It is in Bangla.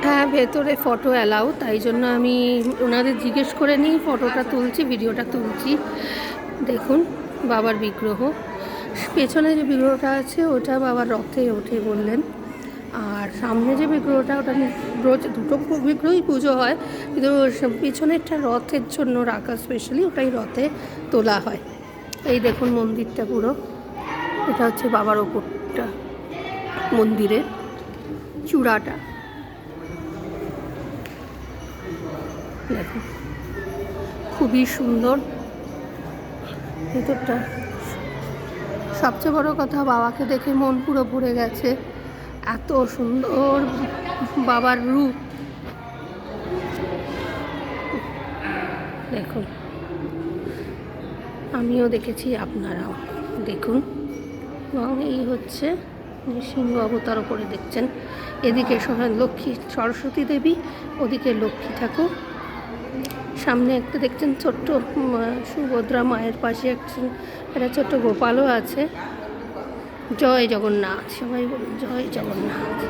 হ্যাঁ, ভেতরে ফটো অ্যালাউ, তাই জন্য আমি ওনাদের জিজ্ঞেস করে নিই ফটোটা তুলছি, ভিডিওটা তুলছি। দেখুন বাবার বিগ্রহ, পেছনে যে বিগ্রহটা আছে ওটা বাবার রথে ওঠে বললেন, আর সামনে যে বিগ্রহটা ওটা রোজ দুটো বিগ্রহই পুজো হয়, কিন্তু পেছনেরটা রথের জন্য রাখা, স্পেশালি ওটাই রথে তোলা হয়। এই দেখুন মন্দিরটা পুরো, এটা হচ্ছে বাবার ওপরটা, মন্দিরের চূড়াটা দেখুন, খুবই সুন্দর ভেতরটা। সবচেয়ে বড় কথা, বাবাকে দেখে মন পুরো ভরে গেছে, এত সুন্দর বাবার রূপ দেখুন। আমিও দেখেছি, আপনারাও দেখুন। এবং এই হচ্ছে সিংহ অবতার ওপরে দেখছেন, এদিকে লক্ষ্মী সরস্বতী দেবী, ওদিকে লক্ষ্মী ঠাকুর, সামনে একটা দেখছেন ছোট্ট সুভদ্রা মায়ের পাশে একটা ছোট্ট গোপালও আছে। জয় জগন্নাথ, সবাই বলুন জয় জগন্নাথ।